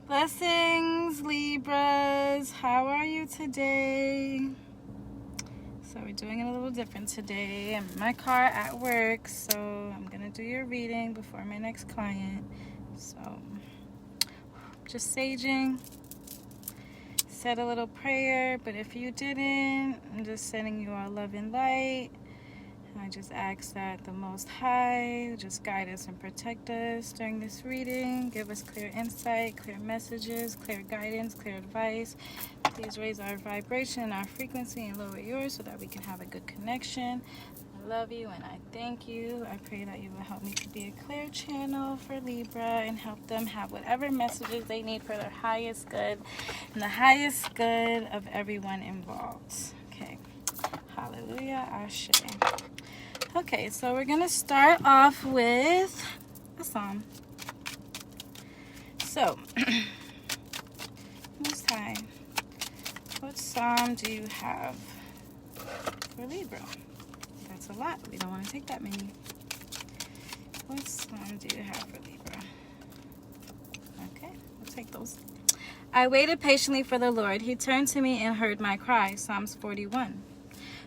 Blessings, Libras. How are you today? So we're doing it a little different today. I'm in my car at work, so I'm going to do your reading before my next client. So just saging. Said a little prayer, but if you didn't, I'm just sending you all love and light. I just ask that the Most High just guide us and protect us during this reading. Give us clear insight, clear messages, clear guidance, clear advice. Please raise our vibration and our frequency and lower yours so that we can have a good connection. I love you and I thank you. I pray that you will help me to be a clear channel for Libra and help them have whatever messages they need for their highest good and the highest good of everyone involved. Okay. Hallelujah. Ashe. Okay, so we're going to start off with a psalm. So, Most High, what psalm do you have for Libra? That's a lot. We don't want to take that many. What psalm do you have for Libra? Okay, we'll take those. I waited patiently for the Lord. He turned to me and heard my cry. Psalms 41.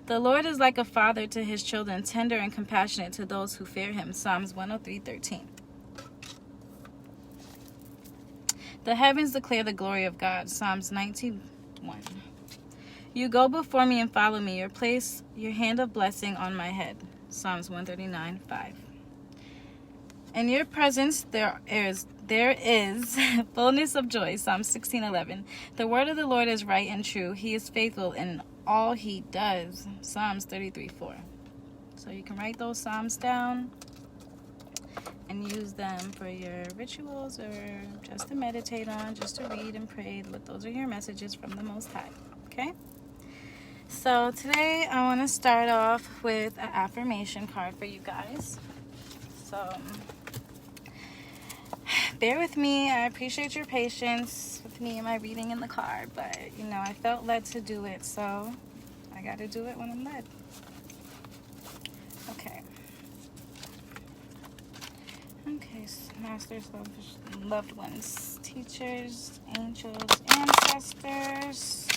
The Lord is like a father to his children, tender and compassionate to those who fear him. Psalms 103:13. The heavens declare the glory of God. Psalms 91. You go before me and follow me. You place your hand of blessing on my head. Psalms 139:5. In your presence there is fullness of joy. Psalms 16:11. The word of the Lord is right and true. He is faithful in all he does. Psalms 33:4. So you can write those psalms down and use them for your rituals or just to meditate on, just to read and pray. But those are your messages from the Most High. Okay? So today I want to start off with an affirmation card for you guys. So bear with me. I appreciate your patience with me and my reading in the car, but I felt led to do it, so I got to do it when I'm led. Okay, masters, loved ones, teachers, angels, ancestors.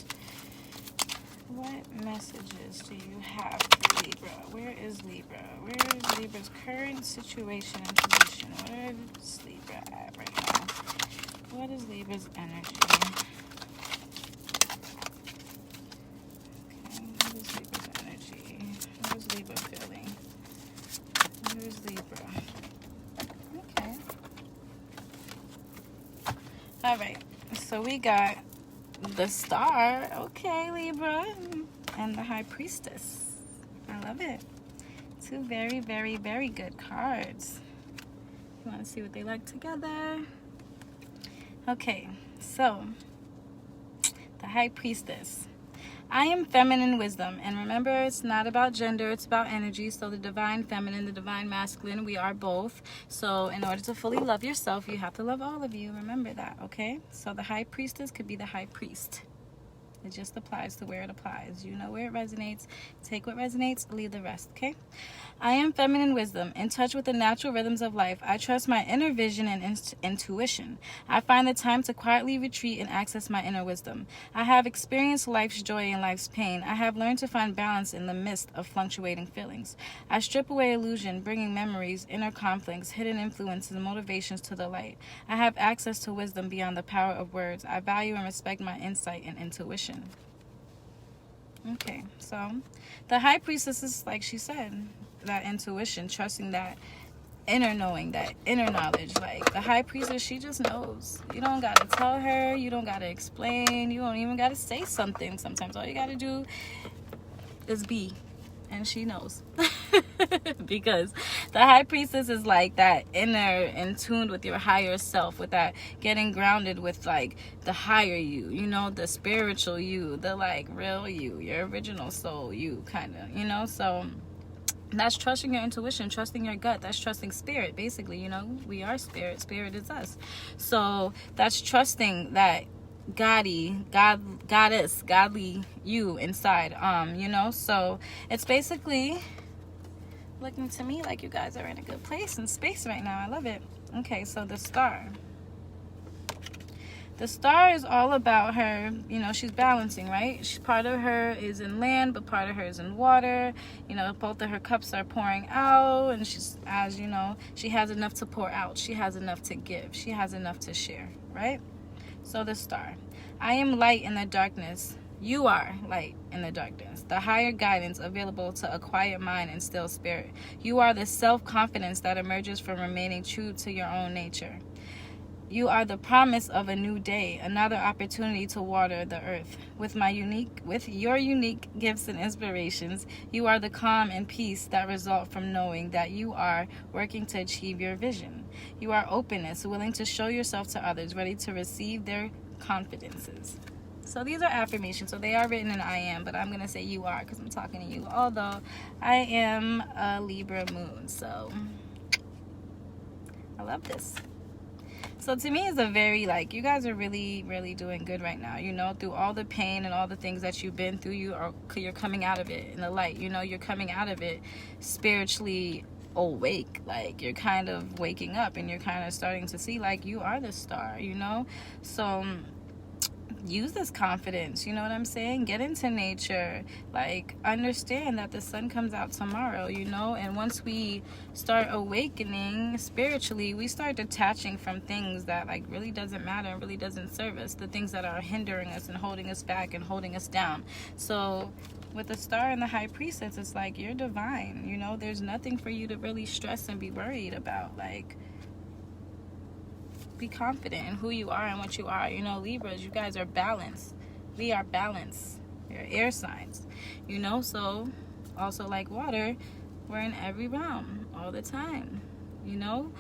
What messages do you have for Libra? Where is Libra? Where is Libra's current situation and position? Where is Libra at right now? What is Libra's energy? Okay, what is Libra's energy? What is Libra feeling? Where is Libra? Okay. Alright, so we got the Star, okay, Libra, and the High Priestess. I love it. Two very, very, very good cards. You want to see what they like together? Okay, so the High Priestess. I am feminine wisdom, and remember, it's not about gender, it's about energy. So the divine feminine, the divine masculine, we are both. So in order to fully love yourself, you have to love all of you. Remember that, okay? So the High Priestess could be the High Priest. It just applies to where it applies. You know where it resonates. Take what resonates, leave the rest, okay? I am feminine wisdom, in touch with the natural rhythms of life. I trust my inner vision and intuition. I find the time to quietly retreat and access my inner wisdom. I have experienced life's joy and life's pain. I have learned to find balance in the midst of fluctuating feelings. I strip away illusion, bringing memories, inner conflicts, hidden influences, and motivations to the light. I have access to wisdom beyond the power of words. I value and respect my insight and intuition. Okay, so the High Priestess is, like she said, that intuition, trusting that inner knowing, that inner knowledge. Like the High Priestess, she just knows. You don't got to tell her. You don't got to explain. You don't even got to say something. Sometimes all you got to do is be. And she knows. Because the High Priestess is like that inner, in tune with your higher self, with that getting grounded with like the higher you, the spiritual you, the like real you, your original soul you, kind of, so that's trusting your intuition, trusting your gut. That's trusting spirit, basically. We are spirit. Spirit is us. So that's trusting that goddess, godly you inside. So it's basically looking to me like you guys are in a good place and space right now. I love it. Okay, so the Star. The star is all about her, you know, she's balancing, right? Part of her is in land, but part of her is in water. You know, both of her cups are pouring out, and she's, as you know, she has enough to pour out. She has enough to give. She has enough to share, right? So the star. I am light in the darkness. You are light in the darkness. The higher guidance available to a quiet mind and still spirit. You are the self-confidence that emerges from remaining true to your own nature. You are the promise of a new day, another opportunity to water the earth. With your unique gifts and inspirations, you are the calm and peace that result from knowing that you are working to achieve your vision. You are openness, willing to show yourself to others, ready to receive their confidences. So these are affirmations. So they are written in I am, but I'm going to say you are because I'm talking to you. Although I am a Libra moon, so I love this. So to me, it's a very, like, you guys are really, really doing good right now. You know, through all the pain and all the things that you've been through, you're coming out of it in the light. You know, you're coming out of it spiritually awake. Like, you're kind of waking up and you're kind of starting to see, like, you are the star, you know? So use this confidence, you know what I'm saying? Get into nature. Like, understand that the sun comes out tomorrow, you know? And once we start awakening spiritually, we start detaching from things that, like, really doesn't matter and really doesn't serve us. The things that are hindering us and holding us back and holding us down. So with the star and the high priestess, it's like, you're divine, you know? There's nothing for you to really stress and be worried about. Like, be confident in who you are and what you are. You know, Libras, you guys are balanced. We are balanced. You're air signs, you know? So also, like water, we're in every realm all the time, you know?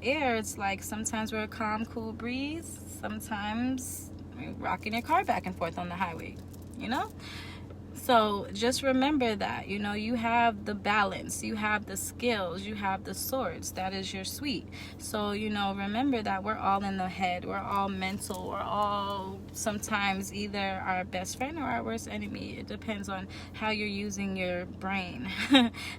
Air, it's like sometimes we're a calm, cool breeze. Sometimes we're rocking your car back and forth on the highway, you know? So just remember that, you know, you have the balance, you have the skills, you have the swords. That is your suite. So, you know, remember that we're all in the head. We're all mental. We're all sometimes either our best friend or our worst enemy. It depends on how you're using your brain,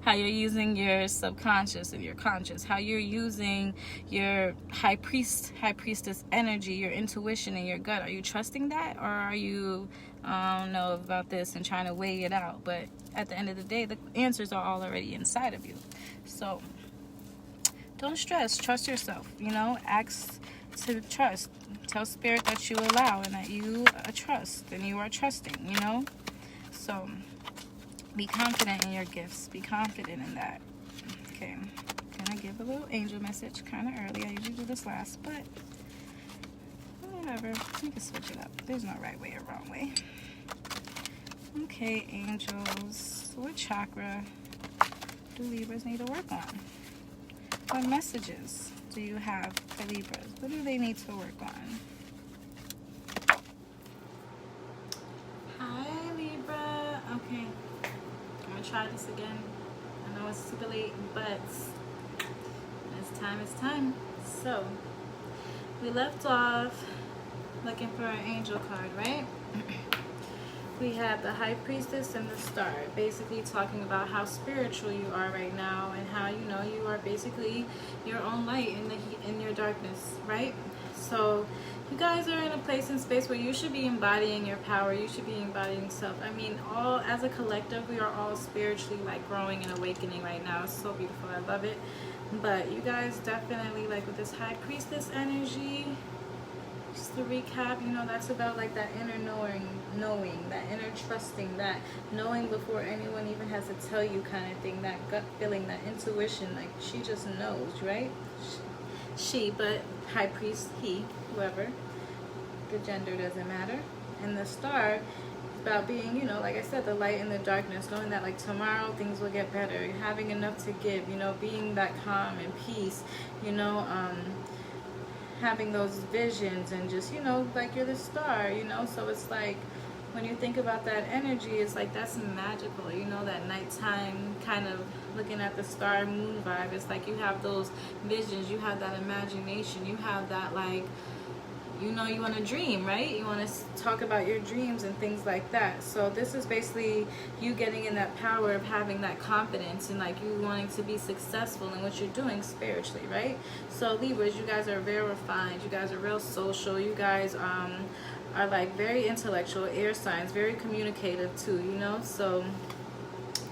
how you're using your subconscious and your conscious, how you're using your high priestess energy, your intuition and your gut. Are you trusting that, or are you, I don't know about this, and trying to weigh it out? But at the end of the day, the answers are all already inside of you. So don't stress. Trust yourself, you know? Ask to trust. Tell spirit that you allow and that you trust and you are trusting, you know? So be confident in your gifts. Be confident in that. Okay, I'm gonna give a little angel message kind of early. I usually do this last, but whatever. You can switch it up. There's no right way or wrong way. Okay, angels. What chakra do Libras need to work on? What messages do you have for Libras? What do they need to work on? Hi, Libra. Okay, I'm gonna try this again. I know it's super late, but it's time. It's time. So we left off looking for an angel card, right? We have the high priestess and the star, basically talking about how spiritual you are right now and how, you know, you are basically your own light in your darkness, right? So you guys are in a place and space where you should be embodying your power. You should be embodying self. I mean, all as a collective, we are all spiritually, like, growing and awakening right now. It's so beautiful. I love it. But you guys definitely, like, with this high priestess energy, just to recap, you know, that's about, like, that inner knowing, that inner trusting, that knowing before anyone even has to tell you kind of thing, that gut feeling, that intuition, like, she just knows, right? She, but high priest, he, whoever, the gender doesn't matter. And the star is about being, you know, like I said, the light in the darkness, knowing that, like, tomorrow things will get better, having enough to give, you know, being that calm and peace, you know, having those visions and just, you know, like, you're the star, you know? So it's like, when you think about that energy, it's like, that's magical, you know, that nighttime kind of looking at the star moon vibe. It's like you have those visions, you have that imagination, you have that, like, you know, you want to dream, right? You want to talk about your dreams and things like that. So this is basically you getting in that power of having that confidence and like you wanting to be successful in what you're doing spiritually, right? So Libras, you guys are very refined. You guys are real social. You guys are like very intellectual, air signs, very communicative too, you know? So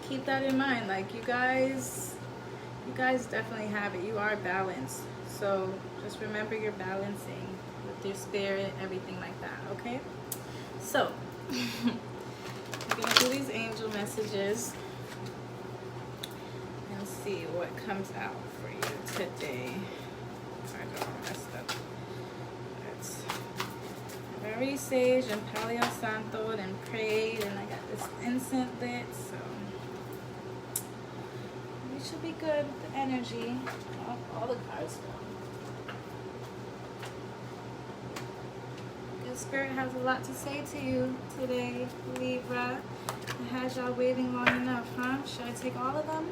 keep that in mind. Like you guys definitely have it. You are balanced. So just remember you're balancing with your spirit, everything like that, okay? So I'm gonna do these angel messages and see what comes out for you today. I got messed up. It's very sage and Palo Santo and prayed, and I got this incense lit, so we should be good with the energy. All the cards go. Spirit has a lot to say to you today, Libra. It has y'all waiting long enough, huh? Should I take all of them?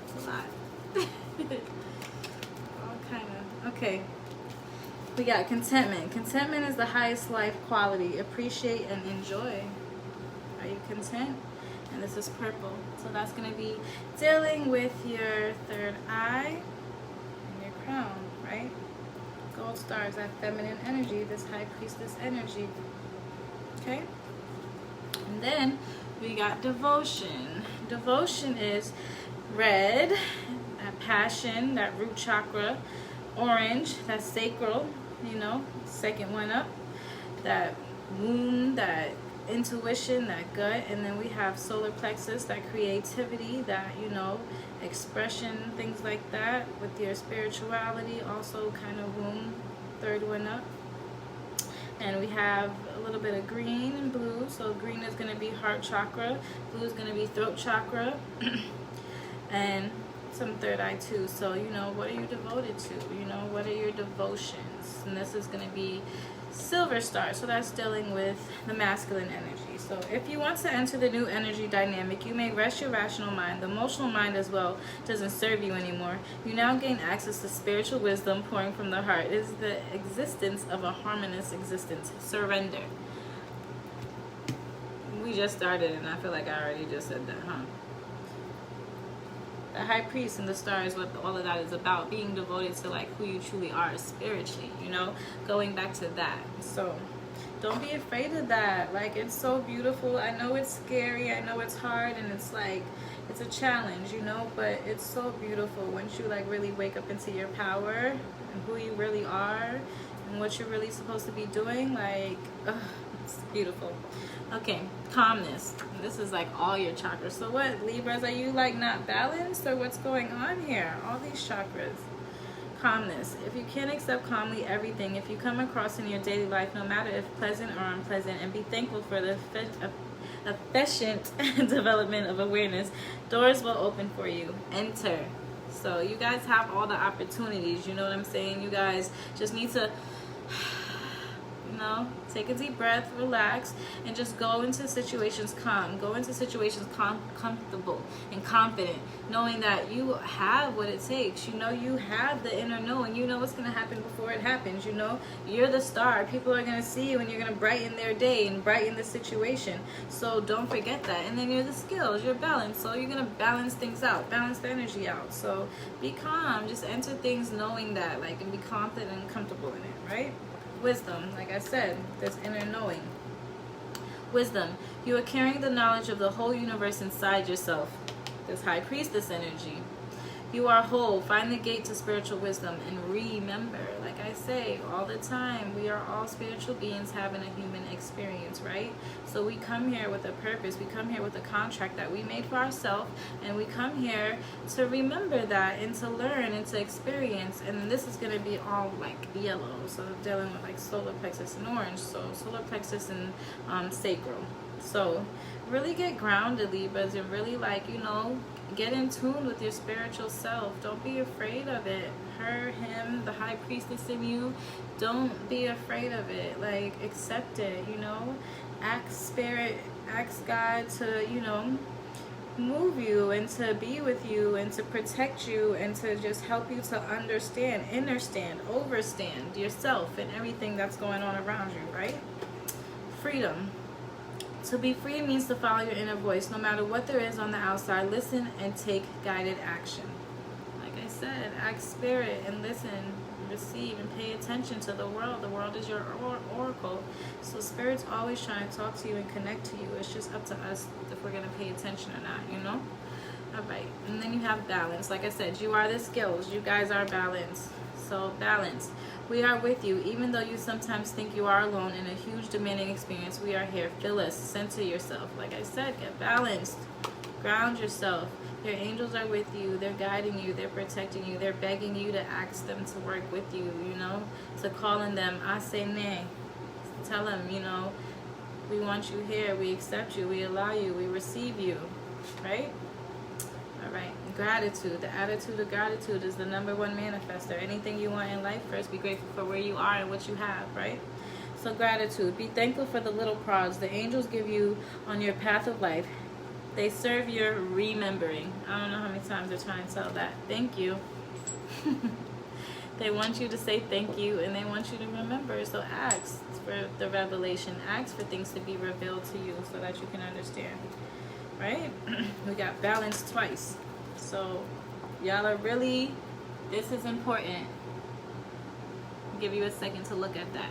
It's a lot. All kind of. Okay. We got contentment. Contentment is the highest life quality. Appreciate and enjoy. Are you content? And this is purple. So that's going to be dealing with your third eye and your crown, right? Gold stars, that feminine energy, this high priestess energy. Okay? And then we got devotion. Devotion is red, that passion, that root chakra. Orange, that's sacral, you know, second one up. That womb, that intuition, that gut. And then we have solar plexus, that creativity, that, you know, expression, things like that with your spirituality, also kind of womb, third one up. And we have a little bit of green and blue. So green is going to be heart chakra, blue is going to be throat chakra, and some third eye too. So, you know, what are you devoted to? You know, what are your devotions? And this is going to be silver star, so that's dealing with the masculine energy. So if you want to enter the new energy dynamic, you may rest your rational mind. The emotional mind as well doesn't serve you anymore. You now gain access to spiritual wisdom pouring from the heart. It is the existence of a harmonious existence. Surrender. We just started and I feel like I already just said that, huh? The high priest and the star is what all of that is about, being devoted to like who you truly are spiritually, you know, going back to that. So don't be afraid of that. Like, it's so beautiful. I know it's scary, I know it's hard, and it's like it's a challenge, you know, but it's so beautiful once you like really wake up into your power and who you really are and what you're really supposed to be doing. Like, it's beautiful. Okay, calmness. This is like all your chakras. So what, Libras, are you like not balanced, or what's going on here? All these chakras. Calmness. If you can't accept calmly everything, if you come across in your daily life, no matter if pleasant or unpleasant, and be thankful for the efficient development of awareness, doors will open for you. Enter. So you guys have all the opportunities, you know what I'm saying? You guys just need to, you know, take a deep breath, relax, and just go into situations calm. Go into situations comfortable and confident, knowing that you have what it takes. You know, you have the inner knowing. You know what's going to happen before it happens. You know, you're the star. People are going to see you, and you're going to brighten their day and brighten the situation. So don't forget that. And then you're the skills. You're balanced. So you're going to balance things out, balance the energy out. So be calm. Just enter things knowing that, like, and be confident and comfortable in it, right? Wisdom, like I said, this inner knowing. Wisdom, you are carrying the knowledge of the whole universe inside yourself. This high priestess energy. You are whole. Find the gate to spiritual wisdom, and remember, like I say all the time, we are all spiritual beings having a human experience, right? So we come here with a purpose. We come here with a contract that we made for ourselves, and we come here to remember that and to learn and to experience. And this is going to be all like yellow, so dealing with like solar plexus and orange. So solar plexus and sacral. So really get grounded, Libras, and really, like, you know, get in tune with your spiritual self. Don't be afraid of it. Her, him, the high priestess in you, don't be afraid of it. Like, accept it, you know. Ask spirit, ask God to, you know, move you and to be with you and to protect you and to just help you to understand, understand, overstand yourself and everything that's going on around you, right? Freedom. To be free means to follow your inner voice. No matter what there is on the outside, listen and take guided action. Like I said, ask spirit and listen, receive, and pay attention to the world. The world is your oracle. So spirit's always trying to talk to you and connect to you. It's just up to us if we're going to pay attention or not, you know? All right. And then you have balance. Like I said, you are the skills. You guys are balanced. So balance. We are with you. Even though you sometimes think you are alone in a huge demanding experience, we are here. Feel us. Center yourself. Like I said, get balanced. Ground yourself. Your angels are with you. They're guiding you. They're protecting you. They're begging you to ask them to work with you, you know, to call on them. I say nay. Tell them, you know, we want you here. We accept you. We allow you. We receive you. Right? All right. Gratitude. The attitude of gratitude is the #1 manifester. Anything you want in life, first be grateful for where you are and what you have, right? So gratitude. Be thankful for the little prods the angels give you on your path of life. They serve your remembering. I don't know how many times they're trying to tell that. Thank you. They want you to say thank you, and they want you to remember. So ask for the revelation. Ask for things to be revealed to you so that you can understand. Right? We got balance twice. So y'all are really, this is important. I'll give you a second to look at that.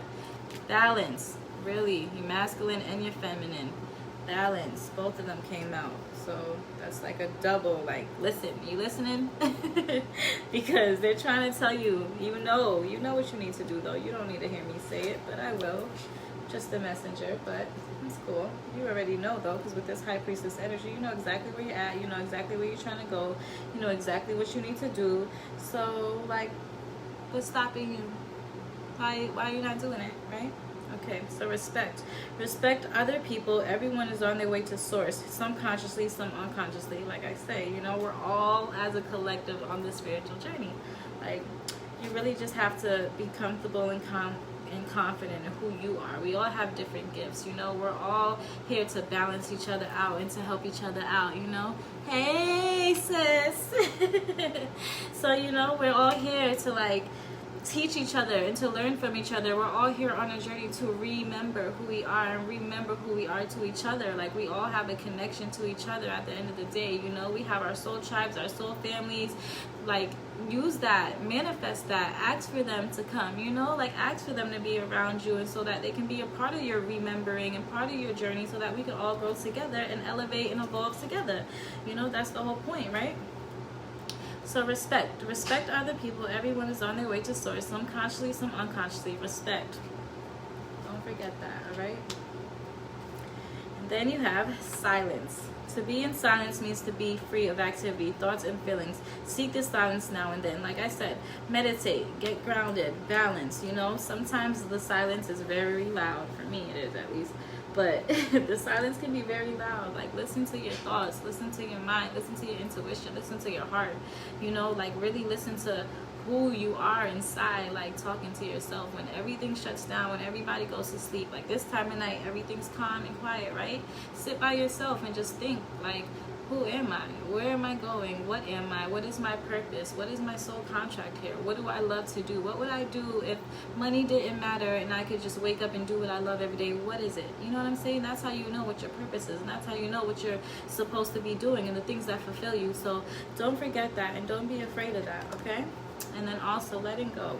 Balance. Really. Your masculine and your feminine. Balance. Both of them came out. So that's like a double. Like, listen. You listening? Because they're trying to tell you, you know what you need to do, though. You don't need to hear me say it, but I will. Just the messenger, but it's cool. You already know, though, because with this high priestess energy, you know exactly where you're at. You know exactly where you're trying to go. You know exactly what you need to do. So, like, what's stopping you? Why are you not doing it, right? Okay, so respect. Respect other people. Everyone is on their way to source. Some consciously, some unconsciously. Like I say, you know, we're all as a collective on this spiritual journey. Like, you really just have to be comfortable and confident in who you are. We all have different gifts, you know. We're all here to balance each other out and to help each other out, you know. Hey, sis. So, you know, we're all here to, like, teach each other and to learn from each other. We're all here on a journey to remember who we are and remember who we are to each other. Like, we all have a connection to each other at the end of the day, you know. We have our soul tribes, our soul families. Like, use that, manifest that, ask for them to come, you know, like, ask for them to be around you, and so that they can be a part of your remembering and part of your journey, so that we can all grow together and elevate and evolve together. You know, that's the whole point, right? So respect other people. Everyone is on their way to source, some consciously, some unconsciously. Respect. Don't forget that. All right. And then you have silence. To be in silence means to be free of activity, thoughts, and feelings. Seek this silence now and then. Like I said, meditate, get grounded, balance. You know, sometimes the silence is very loud. For me, it is, at least. But the silence can be very loud. Like, listen to your thoughts, listen to your mind, listen to your intuition, listen to your heart. You know, like, really listen to who you are inside, like, talking to yourself when everything shuts down, when everybody goes to sleep. Like, this time of night, everything's calm and quiet, right? Sit by yourself and just think, like, who am I? Where am I going? What am I? What is my purpose? What is my soul contract here? What do I love to do? What would I do if money didn't matter and I could just wake up and do what I love every day? What is it? You know what I'm saying? That's how you know what your purpose is, and that's how you know what you're supposed to be doing and the things that fulfill you. So don't forget that, and don't be afraid of that, okay? And then also letting go.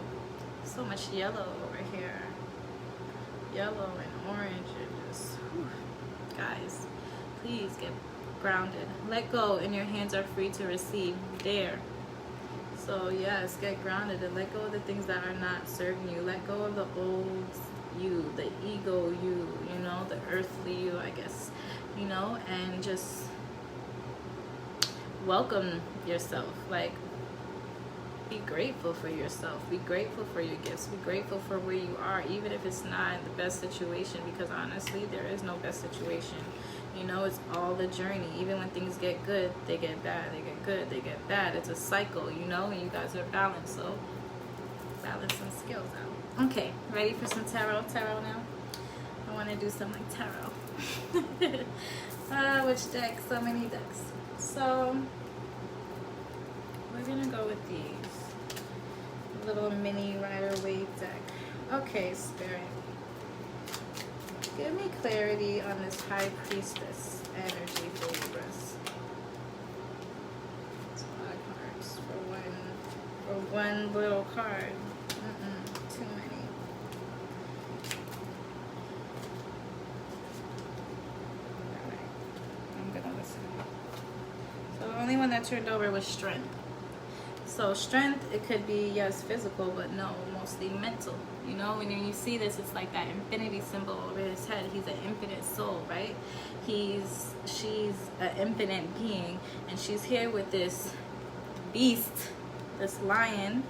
So much yellow over here. Yellow and orange. And just, whew. Guys, please get grounded. Let go, and your hands are free to receive. There. So yes, get grounded and let go of the things that are not serving you. Let go of the old you, the ego you know, the earthly you, I guess, you know, and just welcome yourself. Like, be grateful for yourself. Be grateful for your gifts. Be grateful for where you are, even if it's not the best situation, because honestly, there is no best situation. You know, it's all the journey. Even when things get good, they get bad. They get good, they get bad. It's a cycle, you know, and you guys are balanced. So balance some skills out. Okay, ready for some tarot now? I want to do some like tarot. Which deck? So many decks. So we're gonna go with these little mini Rider-Waite deck. Okay, Spirit, give me clarity on this High Priestess energy for Libras. It's a lot of cards for one little card. Too many. Alright, I'm gonna listen. So the only one that turned over was Strength. So strength, it could be, yes, physical, but no, mostly mental. You know, when you see this, it's like that infinity symbol over his head. He's an infinite soul, right? She's an infinite being, and she's here with this beast, this lion,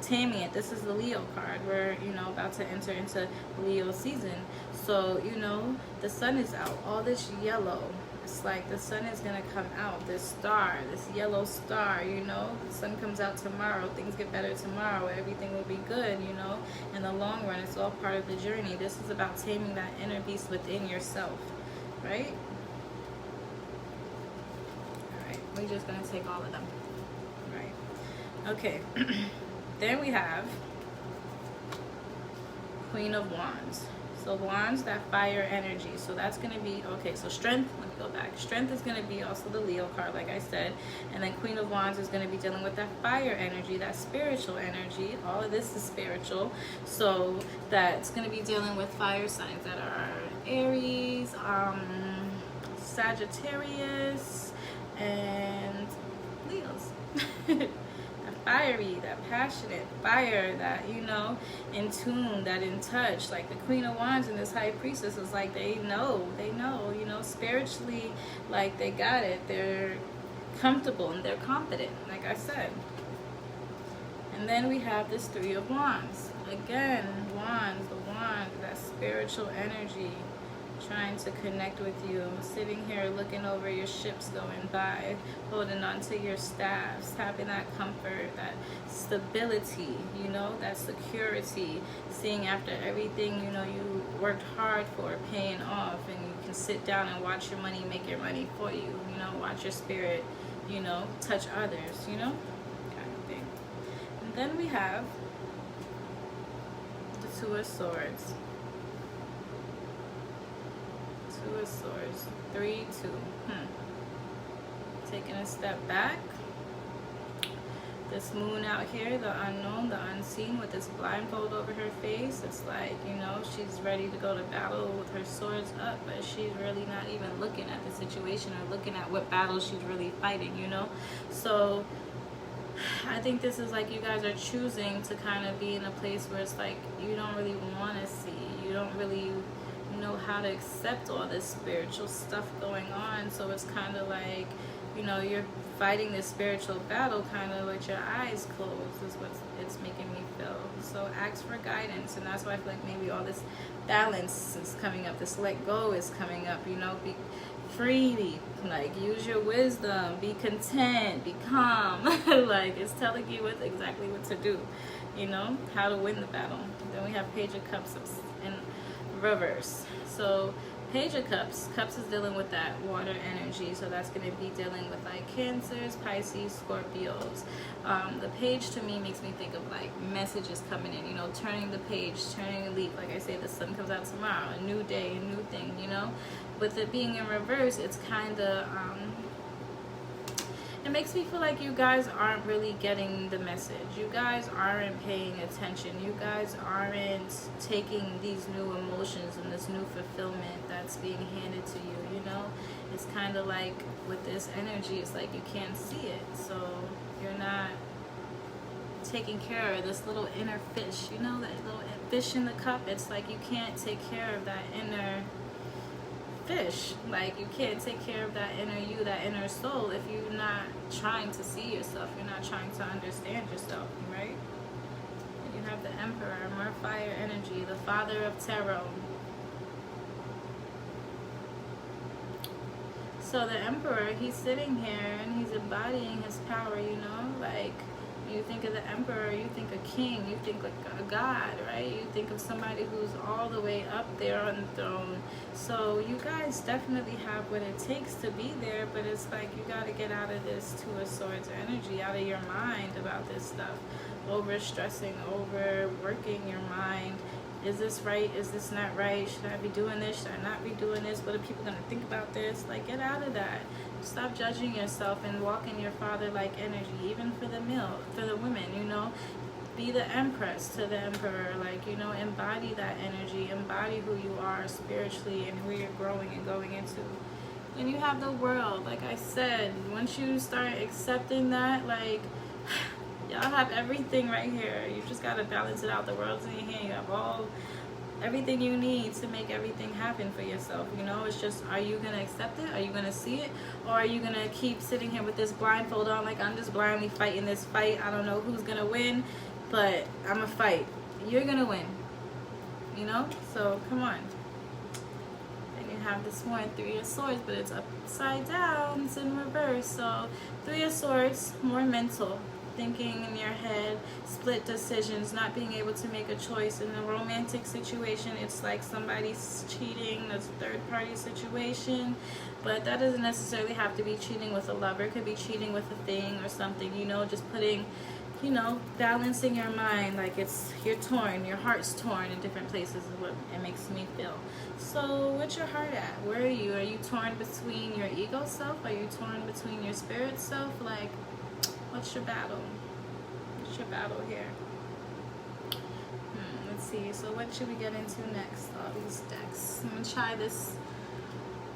taming it. This is the Leo card. We're, you know, about to enter into Leo season. So, you know, the sun is out. All this yellow. It's like the sun is going to come out. This star, this yellow star, you know. The sun comes out tomorrow. Things get better tomorrow. Everything will be good, you know. In the long run, it's all part of the journey. This is about taming that inner beast within yourself, right? All right. We're just going to take all of them. Right. Okay. Then we have Queen of Wands. So Wands, that fire energy. So that's going to be, okay, so Strength, let me go back. Strength is going to be also the Leo card, like I said. And then Queen of Wands is going to be dealing with that fire energy, that spiritual energy. All of this is spiritual. So that's going to be dealing with fire signs that are Aries, Sagittarius, and Leos. Fiery, that passionate fire, that, you know, in tune, that in touch. Like the Queen of Wands and this High Priestess is like they know, you know, spiritually, like they got it. They're comfortable and they're confident, like I said. And then we have this Three of Wands. Again, Wands, the Wand, that spiritual energy, trying to connect with you, sitting here looking over your ships going by, holding on to your staffs, having that comfort, that stability, you know, that security, seeing after everything, you know, you worked hard for, paying off, and you can sit down and watch your money make your money for you, you know, watch your spirit, you know, touch others, you know, kind of thing. And then we have the Two of Swords. Two of Swords, 3, 2. Taking a step back. This moon out here, the unknown, the unseen, with this blindfold over her face. It's like, you know, she's ready to go to battle with her swords up, but she's really not even looking at the situation or looking at what battle she's really fighting, you know. So I think this is like you guys are choosing to kind of be in a place where it's like you don't really want to see, you don't really know how to accept all this spiritual stuff going on. So it's kind of like, you know, you're fighting this spiritual battle kind of with your eyes closed is what it's making me feel. So ask for guidance, and that's why I feel like maybe all this balance is coming up, this let go is coming up, you know. Be freely, like, use your wisdom, be content, be calm. Like, it's telling you exactly what to do, you know, how to win the battle. Then we have Page of Cups in reverse. So Page of Cups is dealing with that water energy, so that's going to be dealing with like Cancers, Pisces, Scorpios. The page to me makes me think of like messages coming in, you know, turning the page, turning a leaf. Like I say, the sun comes out tomorrow, a new day, a new thing, you know. With it being in reverse, it's kind of it makes me feel like you guys aren't really getting the message. You guys aren't paying attention. You guys aren't taking these new emotions and this new fulfillment that's being handed to you, you know? It's kind of like with this energy, it's like you can't see it. So you're not taking care of this little inner fish, you know, that little fish in the cup. It's like you can't take care of that inner fish. Like, you can't take care of that inner you, that inner soul, if you're not trying to see yourself, you're not trying to understand yourself, right? And you have the Emperor, more fire energy, the Father of Tarot. So the Emperor, he's sitting here and he's embodying his power, you know, like You think of the emperor, you think a king, you think like a god, right? You think of somebody who's all the way up there on the throne. So you guys definitely have what it takes to be there, but it's like you got to get out of this Two of Swords energy, out of your mind about this stuff. Over stressing, overworking your mind. Is this right? Is this not right? Should I be doing this? Should I not be doing this? What are people going to think about this? Like, get out of that. Stop judging yourself and walk in your father-like energy, even for the women, you know. Be the empress to the emperor, like, you know, embody that energy, embody who you are spiritually and who you're growing and going into. And you have the world, like I said, once you start accepting that, like, y'all have everything right here. You just got to balance it out. The world's in your hand. You have everything you need to make everything happen for yourself. You know, it's just, are you going to accept it? Are you going to see it? Or are you going to keep sitting here with this blindfold on, like, I'm just blindly fighting this fight. I don't know who's going to win, but I'm a fight. You're going to win. You know? So, come on. And you have this one, Three of Swords, but it's upside down. It's in reverse. So, Three of Swords, more mental. Thinking in your head, split decisions, not being able to make a choice. In a romantic situation, it's like somebody's cheating, that's a third-party situation, but that doesn't necessarily have to be cheating with a lover. It could be cheating with a thing or something, you know, just putting, you know, balancing your mind, like you're torn, your heart's torn in different places is what it makes me feel. So what's your heart at? Where are you? Are you torn between your ego self? Are you torn between your spirit self? Like, what's your battle? What's your battle here? Let's see. So what should we get into next? All these decks. I'm going to try this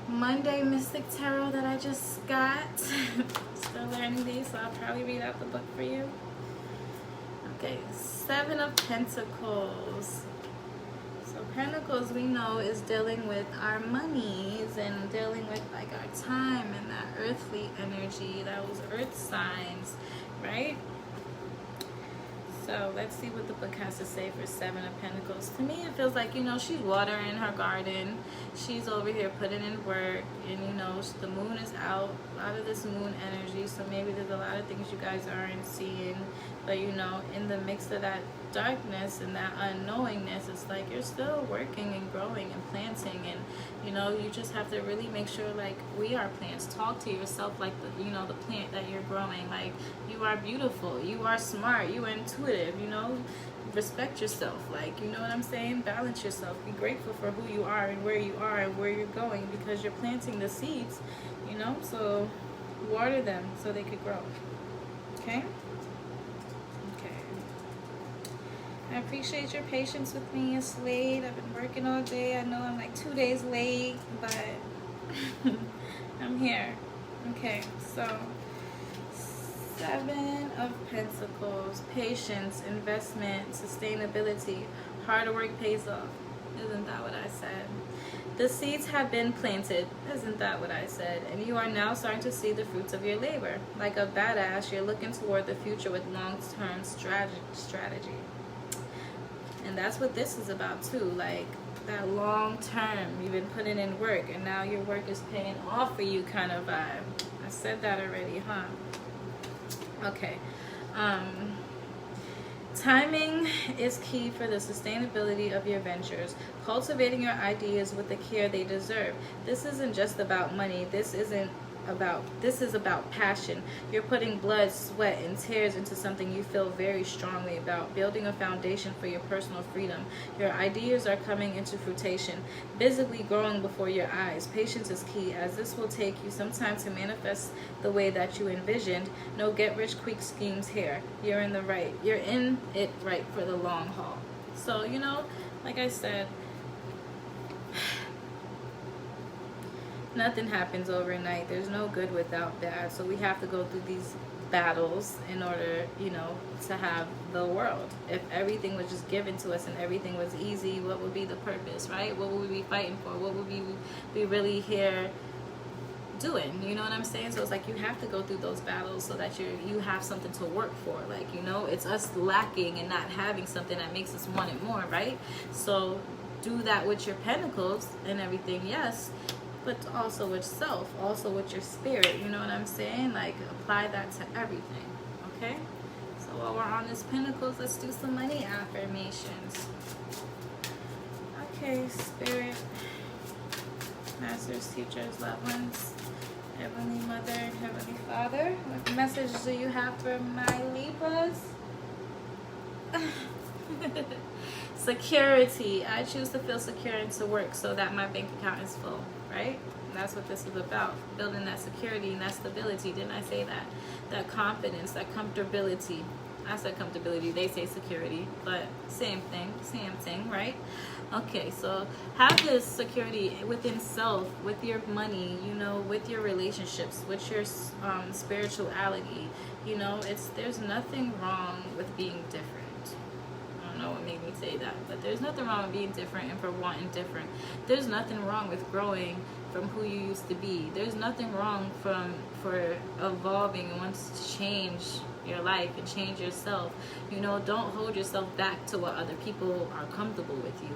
Monday Mystic Tarot that I just got. Still learning these, so I'll probably read out the book for you. Okay, Seven of Pentacles. So Pentacles, we know, is dealing with our monies and dealing with like our time and that earthly energy, those earth signs, right? So let's see what the book has to say for Seven of Pentacles. To me, it feels like, you know, she's watering her garden. She's over here putting in work. And, you know, the moon is out. A lot of this moon energy. So maybe there's a lot of things you guys aren't seeing. But, you know, in the mix of that darkness and that unknowingness, it's like you're still working and growing and planting. And, you know, you just have to really make sure, like, we are plants. Talk to yourself like, the plant that you're growing. Like, you are beautiful. You are smart. You are intuitive. You know, respect yourself. Like, you know what I'm saying? Balance yourself. Be grateful for who you are and where you are and where you're going, because you're planting the seeds, you know? So water them so they could grow. Okay? I appreciate your patience with me. It's late. I've been working all day. I know I'm like 2 days late, but I'm here. Okay, so Seven of Pentacles, patience, investment, sustainability, hard work pays off. Isn't that what I said? The seeds have been planted. Isn't that what I said? And you are now starting to see the fruits of your labor. Like a badass, you're looking toward the future with long-term strategy. And that's what this is about too. Like that long-term, you've been putting in work and now your work is paying off for you kind of vibe. I said that already, huh? Okay. Timing is key for the sustainability of your ventures. Cultivating your ideas with the care they deserve. This isn't just about money. This is about passion. You're putting blood, sweat, and tears into something you feel very strongly about, building a foundation for your personal freedom. Your ideas are coming into fruition, visibly growing before your eyes. Patience is key, as this will take you some time to manifest the way that you envisioned. No get-rich-quick schemes here. You're in it right for the long haul. So, you know, like I said, nothing happens overnight. There's no good without bad. So we have to go through these battles in order, you know, to have the world. If everything was just given to us and everything was easy, what would be the purpose, right? What would we be fighting for? What would we be really here doing? You know what I'm saying? So it's like you have to go through those battles so that you have something to work for. Like, you know, it's us lacking and not having something that makes us want it more, right? So do that with your pentacles and everything, yes, but also with self, also with your spirit. You know what I'm saying? Like, apply that to everything. Okay, so while we're on this Pentacles, let's do some money affirmations. Okay, Spirit, Masters, Teachers, Loved Ones, Heavenly Mother, and Heavenly Father, what message do you have for my Libras? Security. I choose to feel secure and to work so that my bank account is full, right? And that's what this is about, building that security and that stability. Didn't I say that? That confidence, that comfortability. I said comfortability, they say security, but same thing, right? Okay, so have this security within self, with your money, you know, with your relationships, with your spirituality. You know, there's nothing wrong with being different. I don't know what made me say that, but there's nothing wrong with being different and for wanting different. There's nothing wrong with growing from who you used to be. There's nothing wrong for evolving and wanting to change your life and change yourself. You know, don't hold yourself back to what other people are comfortable with you.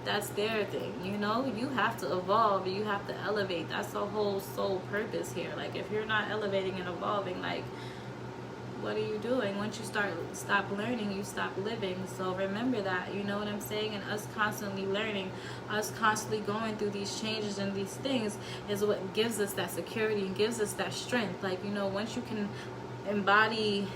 That's their thing, you know. You have to evolve, you have to elevate. That's the whole sole purpose here. Like, if you're not elevating and evolving, like, what are you doing? Once you stop learning, you stop living. So remember that, you know what I'm saying? And us constantly learning, us constantly going through these changes and these things is what gives us that security and gives us that strength. Like, you know, once you can embody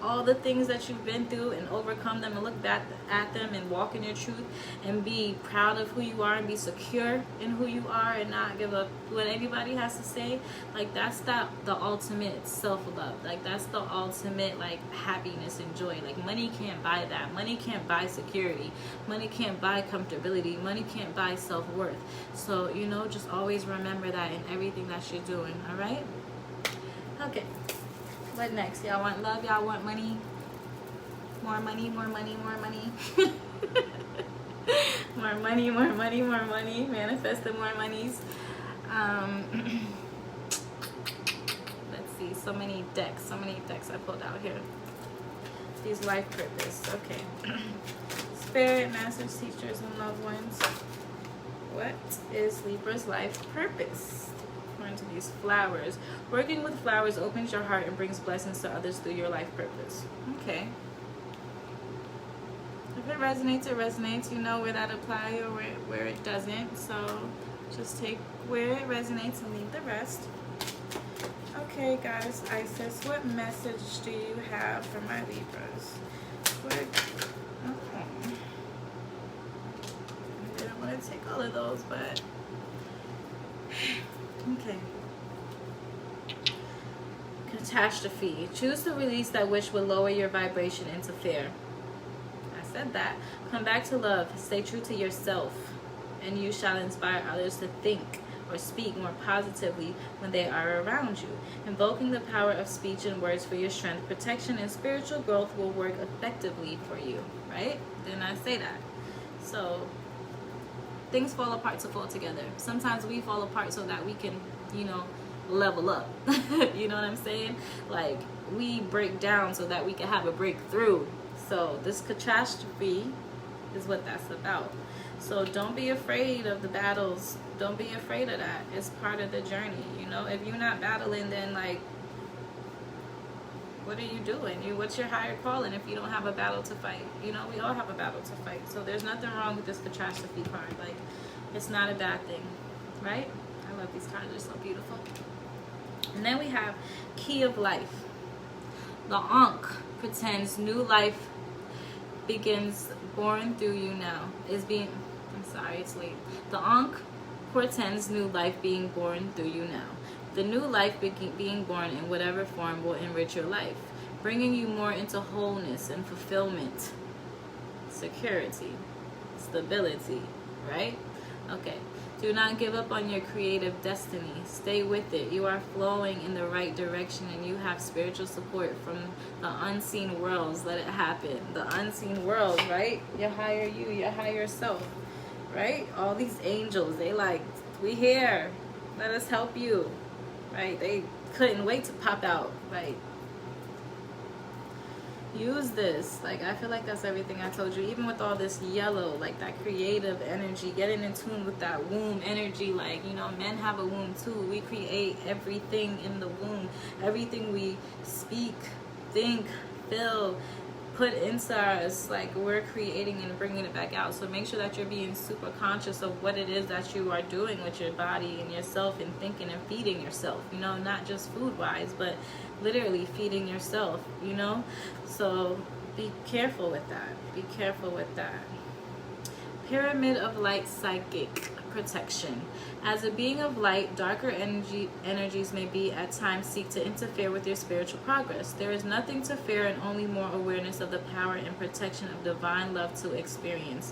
all the things that you've been through and overcome them and look back at them and walk in your truth and be proud of who you are and be secure in who you are and not give up what anybody has to say, like, that's the ultimate self-love. Like, that's the ultimate, like, happiness and joy. Like, money can't buy that. Money can't buy security. Money can't buy comfortability. Money can't buy self-worth. So, you know, just always remember that in everything that you're doing. All right? Okay. What next? Y'all want love? Y'all want money? More money, more money, more money. More money, more money, more money. Manifesting more monies. Let's see. So many decks I pulled out here. These life purpose. Okay. Spirit, Masters, Teachers, and Loved Ones. What is Libra's life purpose? To these flowers. Working with flowers opens your heart and brings blessings to others through your life purpose. Okay. If it resonates, it resonates. You know where that applies or where it doesn't. So just take where it resonates and leave the rest. Okay, guys. Isis, what message do you have for my Libras? I didn't want to take all of those, but okay. Catastrophe. Choose to release that which will lower your vibration into fear. I said that. Come back to love. Stay true to yourself, and you shall inspire others to think or speak more positively when they are around you. Invoking the power of speech and words for your strength, protection, and spiritual growth will work effectively for you. Right? Didn't I say that? So things fall apart to fall together. Sometimes we fall apart so that we can, you know, level up. You know what I'm saying? Like, we break down so that we can have a breakthrough. So this catastrophe is what that's about. So don't be afraid of the battles. Don't be afraid of that. It's part of the journey. You know, if you're not battling, then, like, what are you doing? What's your higher calling if you don't have a battle to fight? You know, we all have a battle to fight. So there's nothing wrong with this catastrophe card. Like, it's not a bad thing, right? I love these cards. They're so beautiful. And then we have Key of Life. The Ankh pretends new life begins born through you now. I'm sorry, it's late. The Ankh portends new life being born through you now. The new life being born in whatever form will enrich your life, bringing you more into wholeness and fulfillment, security, stability, right? Okay. Do not give up on your creative destiny. Stay with it. You are flowing in the right direction and you have spiritual support from the unseen worlds. Let it happen. The unseen worlds, right? Your higher you, your higher self, right? All these angels, they like, we here. Let us help you, right? They couldn't wait to pop out, right? Use this. Like, I feel like that's everything I told you. Even with all this yellow, like that creative energy, getting in tune with that womb energy. Like, you know, men have a womb too. We create everything in the womb. Everything we speak, think, feel put into us, like we're creating and bringing it back out. So make sure that you're being super conscious of what it is that you are doing with your body and yourself, and thinking and feeding yourself, you know, not just food wise, but literally feeding yourself, you know. So be careful with that. Be careful with that. Pyramid of light, psychic protection. As a being of light, darker energies may be at times seek to interfere with your spiritual progress. There is nothing to fear and only more awareness of the power and protection of divine love to experience.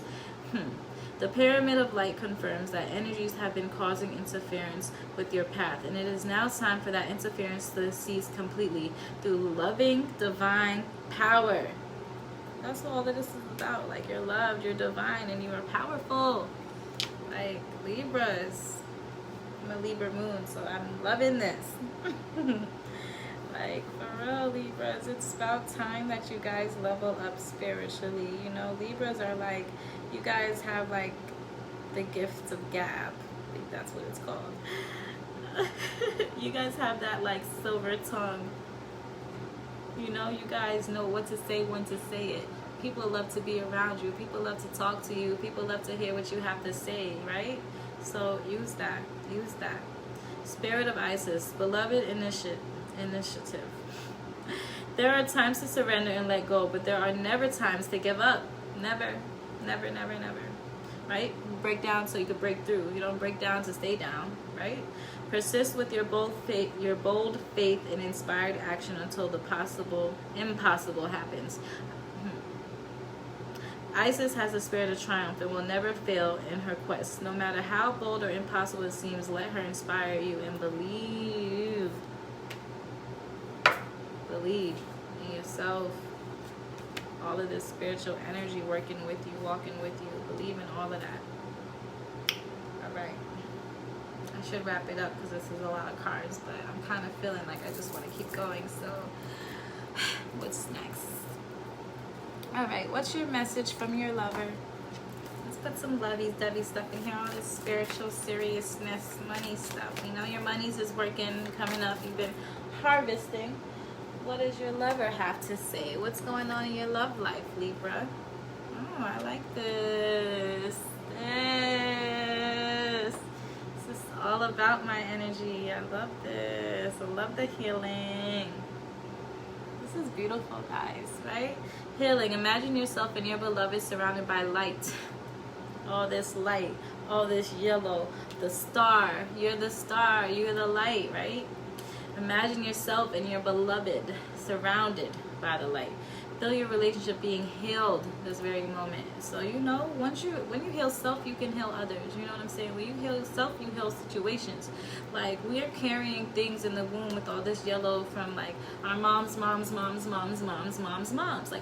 The pyramid of light confirms that energies have been causing interference with your path, and it is now time for that interference to cease completely through loving divine power. That's all that this is about. Like, you're loved, you're divine, and you are powerful. Like, Libras. I'm a Libra moon, so I'm loving this. Like, for real, Libras, it's about time that you guys level up spiritually. You know, Libras are like, you guys have like the gift of gab. I think that's what it's called. You guys have that like silver tongue. You know, you guys know what to say, when to say it. People love to be around you. People love to talk to you. People love to hear what you have to say, right? So use that. Use that. Spirit of Isis, beloved initiative. There are times to surrender and let go, but there are never times to give up. Never. Never, never, never. Right? Break down so you can break through. You don't break down to stay down, right? Persist with your bold faith and inspired action until the impossible happens. Isis has a spirit of triumph and will never fail in her quest. No matter how bold or impossible it seems, let her inspire you and believe. Believe in yourself. All of this spiritual energy working with you, walking with you. Believe in all of that. All right. I should wrap it up because this is a lot of cards, but I'm kind of feeling like I just want to keep going. So what's next? All right, what's your message from your lover? Let's put some lovey-dovey stuff in here. All this spiritual seriousness, money stuff. You know your money's is working, coming up. You've been harvesting. What does your lover have to say? What's going on in your love life, Libra? Oh, I like this. This is all about my energy. I love this. I love the healing. This is beautiful, guys, right? Healing. Imagine yourself and your beloved surrounded by light. All this light, all this yellow, the star. You're the star. You're the light, right? Imagine yourself and your beloved surrounded by the light. Feel your relationship being healed this very moment. So, you know, when you heal self, you can heal others. You know what I'm saying? When you heal self, you heal situations. Like, we're carrying things in the womb with all this yellow from like our moms. Like,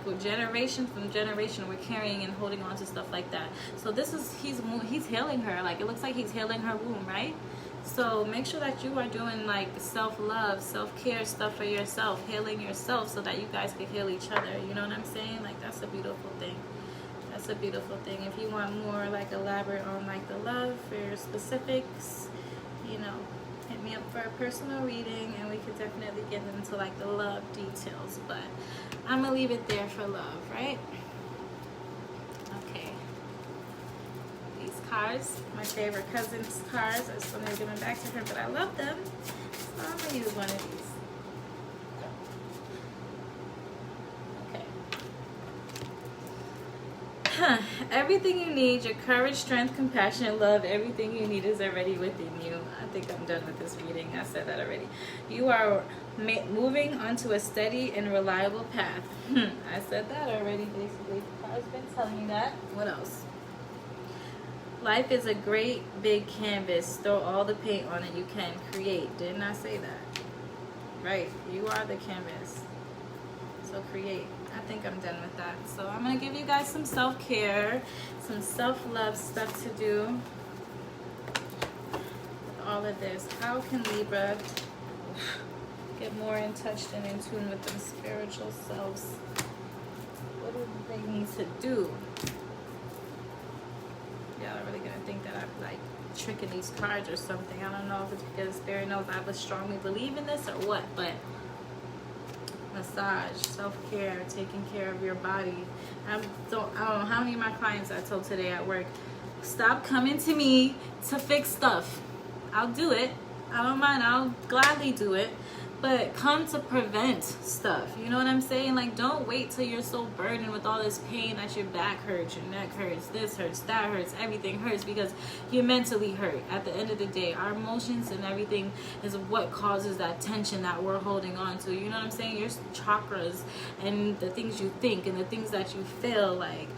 we're generation from generation, we're carrying and holding on to stuff like that. So this is, he's healing her. Like, it looks like he's healing her womb, right? So make sure that you are doing like self-love, self-care stuff for yourself, healing yourself so that you guys can heal each other. You know what I'm saying? Like, that's a beautiful thing. That's a beautiful thing. If you want more like elaborate on like the love for your specifics, you know, hit me up for a personal reading and we could definitely get into like the love details. But I'm gonna leave it there for love, right? Okay. Cards, my favorite cousin's cards. I just wanted to give them back to her, but I love them. So I'm gonna use one of these. Okay. Everything you need, your courage, strength, compassion, love, everything you need is already within you. I think I'm done with this reading. I said that already. You are moving onto a steady and reliable path. I said that already, basically. I've been telling you that. What else? Life is a great big canvas. Throw all the paint on it you can. Create. Didn't I say that? Right. You are the canvas. So create. I think I'm done with that. So I'm going to give you guys some self-care, some self-love stuff to do with all of this. How can Libra get more in touch and in tune with them spiritual selves? What do they need to do? Y'all are really gonna think that I'm like tricking these cards or something. I don't know if it's because Spirit knows I would strongly believe in this or what, but massage, self-care, taking care of your body. I don't know how many of my clients I told today at work, stop coming to me to fix stuff. I'll do it. I don't mind. I'll gladly do it. But come to prevent stuff. You know what I'm saying? Like, don't wait till you're so burdened with all this pain that your back hurts, your neck hurts, this hurts, that hurts, everything hurts because you're mentally hurt. At the end of the day, our emotions and everything is what causes that tension that we're holding on to. You know what I'm saying? Your chakras and the things you think and the things that you feel. Like,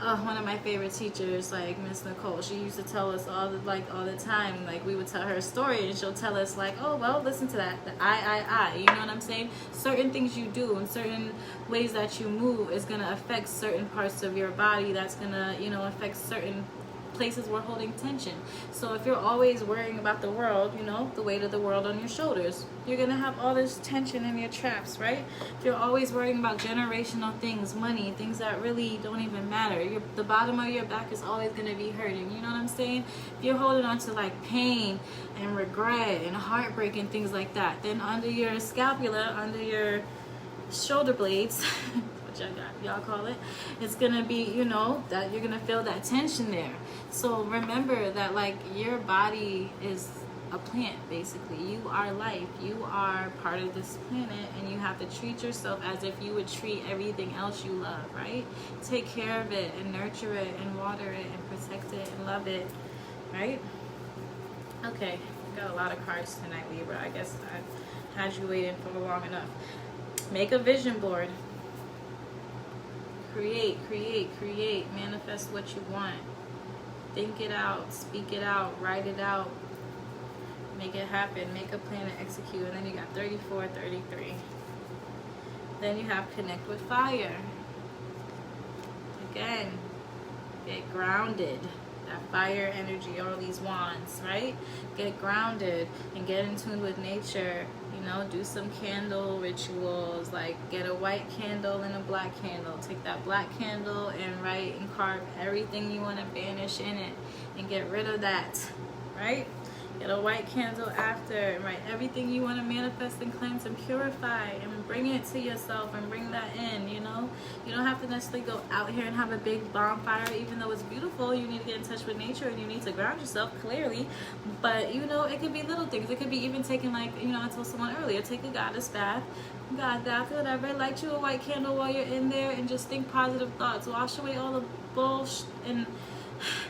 one of my favorite teachers, like Miss Nicole, she used to tell us all the time. Like, we would tell her a story and she'll tell us like, oh, well, listen to that. The I. You know what I'm saying? Certain things you do and certain ways that you move is going to affect certain parts of your body. That's going to, you know, affect certain places we're holding tension. So if you're always worrying about the world, you know, the weight of the world on your shoulders, you're going to have all this tension in your traps, right? If you're always worrying about generational things, money, things that really don't even matter, the bottom of your back is always going to be hurting. You know what I'm saying? If you're holding on to like pain and regret and heartbreak and things like that, then under your scapula, under your shoulder blades, y'all call it, it's gonna be, you know, that you're gonna feel that tension there. So remember that, like, your body is a plant, basically. You are life. You are part of this planet, and you have to treat yourself as if you would treat everything else you love, right? Take care of it and nurture it and water it and protect it and love it, right? Okay, got a lot of cards tonight, Libra. I guess I had you waiting for long enough. Make a vision board. Create, manifest what you want. Think it out, speak it out, write it out, make it happen, make a plan and execute. And then you got 34, 33. Then you have connect with fire. Again, get grounded. That fire energy, all these wands, right? Get grounded and get in tune with nature. You know, do some candle rituals, like get a white candle and a black candle. Take that black candle and write and carve everything you want to banish in it and get rid of that, right? Get a white candle after and write everything you want to manifest and cleanse and purify and bring it to yourself and bring that in, you know? You don't have to necessarily go out here and have a big bonfire, even though it's beautiful. You need to get in touch with nature and you need to ground yourself, clearly. But, you know, it could be little things. It could be even taking, like, you know, I told someone earlier, take a goddess bath, god bath, whatever. Light you a white candle while you're in there and just think positive thoughts. Wash away all the bullshit and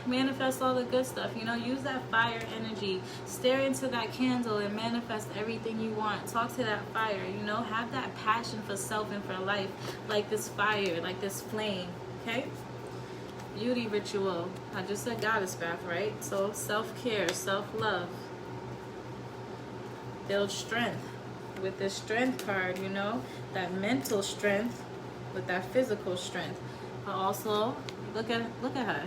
manifest all the good stuff. You know, use that fire energy. Stare into that candle and manifest everything you want. Talk to that fire, you know, have that passion for self and for life, like this fire, like this flame. Okay? Beauty ritual. I just said goddess bath, right? So self-care, self-love. Build strength with this strength card, you know, that mental strength with that physical strength. But also look at her.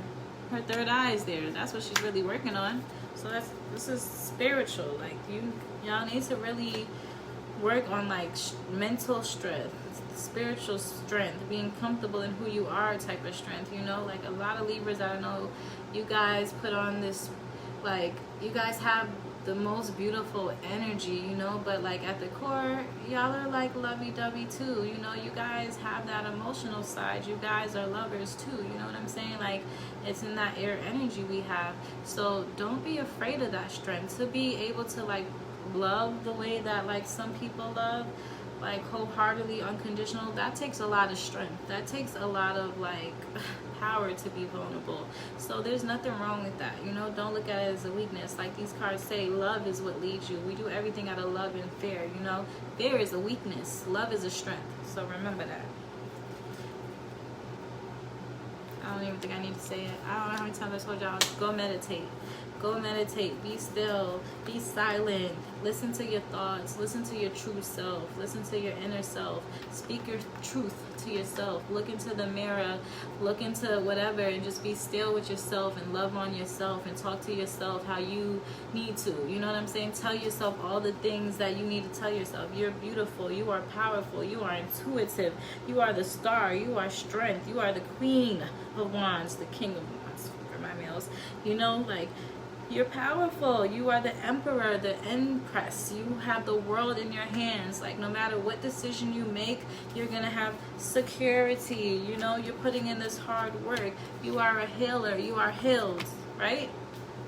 Her third eye is there. That's what she's really working on. So this is spiritual. Like, y'all need to really work on like mental strength, spiritual strength, being comfortable in who you are type of strength. You know, like a lot of Libras, I know you guys put on this, like, you guys have the most beautiful energy, you know, but like at the core, y'all are like lovey-dovey too. You know, you guys have that emotional side. You guys are lovers too. You know what I'm saying? Like, it's in that air energy we have. So don't be afraid of that strength. To be able to like love the way that like some people love, like wholeheartedly, unconditional, that takes a lot of strength. That takes a lot of like power to be vulnerable. So there's nothing wrong with that, you know. Don't look at it as a weakness. Like these cards say, love is what leads you. We do everything out of love and fear, you know. Fear is a weakness, love is a strength. So remember that. I don't even think I need to say it. I don't know how many times I told y'all, go meditate. Go meditate, be still, be silent, listen to your thoughts, listen to your true self, listen to your inner self, speak your truth to yourself, look into the mirror, look into whatever, and just be still with yourself and love on yourself and talk to yourself how you need to. You know what I'm saying? Tell yourself all the things that you need to tell yourself. You're beautiful, you are powerful, you are intuitive, you are the star, you are strength, you are the queen of wands, the king of wands for my males. You know, like, You're powerful. You are the emperor, the empress. You have the world in your hands. Like, no matter what decision you make, you're going to have security. You know, you're putting in this hard work. You are a healer. You are healed, right?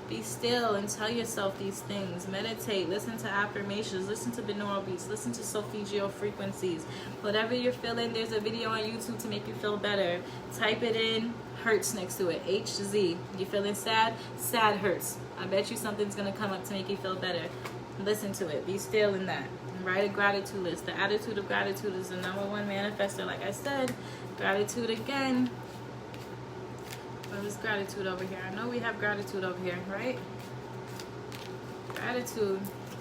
Be still and tell yourself these things. Meditate. Listen to affirmations. Listen to binaural beats. Listen to solfeggio frequencies. Whatever you're feeling, there's a video on YouTube to make you feel better. Type it in. Hurts next to it. H-Z. You feeling sad? Sad hurts. I bet you something's going to come up to make you feel better. Listen to it. Be still in that. Write a gratitude list. The attitude of gratitude is the #1 manifester. Like I said, gratitude again. What is gratitude over here? I know we have gratitude over here, right? Gratitude.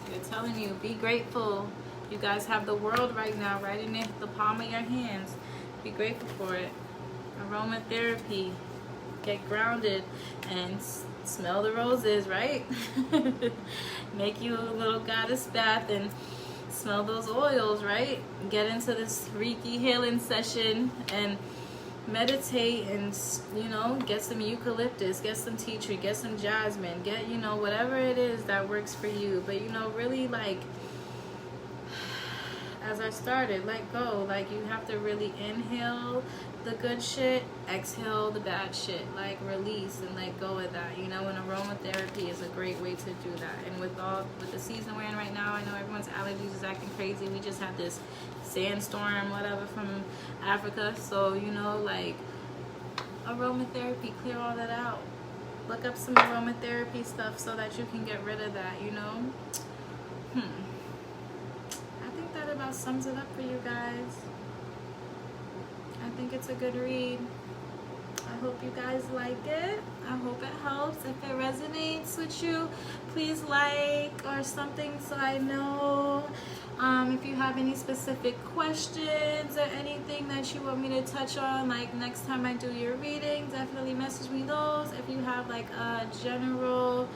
They're telling you, be grateful. You guys have the world right now, right in the palm of your hands. Be grateful for it. Aromatherapy. Get grounded and smell the roses, right? Make you a little goddess bath and smell those oils, right? Get into this Reiki healing session and meditate and, you know, get some eucalyptus, get some tea tree, get some jasmine, get, you know, whatever it is that works for you. But, you know, really, like, as I started, let go. Like, you have to really inhale the good shit, exhale the bad shit. Like, release and let go of that, you know. And aromatherapy is a great way to do that. And with the season we're in right now, I know everyone's allergies is acting crazy. We just had this sandstorm, whatever, from Africa. So, you know, like, aromatherapy, clear all that out. Look up some aromatherapy stuff so that you can get rid of that, you know. I think that about sums it up for you guys. I think it's a good read. I hope you guys like it. I hope it helps. If it resonates with you, please like or something so I know. If you have any specific questions or anything that you want me to touch on, like next time I do your reading, definitely message me those. If you have like a general,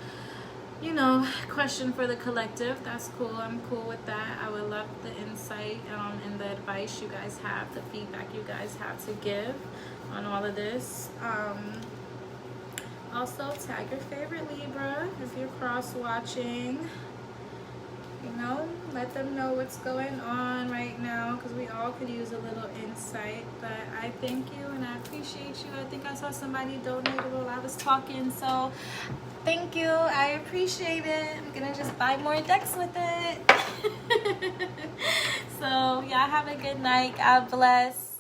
you know, question for the collective, that's cool. I'm cool with that. I would love the insight and the advice you guys have, the feedback you guys have to give on all of this. Also, tag your favorite Libra if you're cross-watching. You know, let them know what's going on right now, because we all could use a little insight. But I thank you and I appreciate you. I think I saw somebody donate while I was talking, so thank you. I appreciate it. I'm gonna just buy more decks with it. So yeah, have a good night. God bless.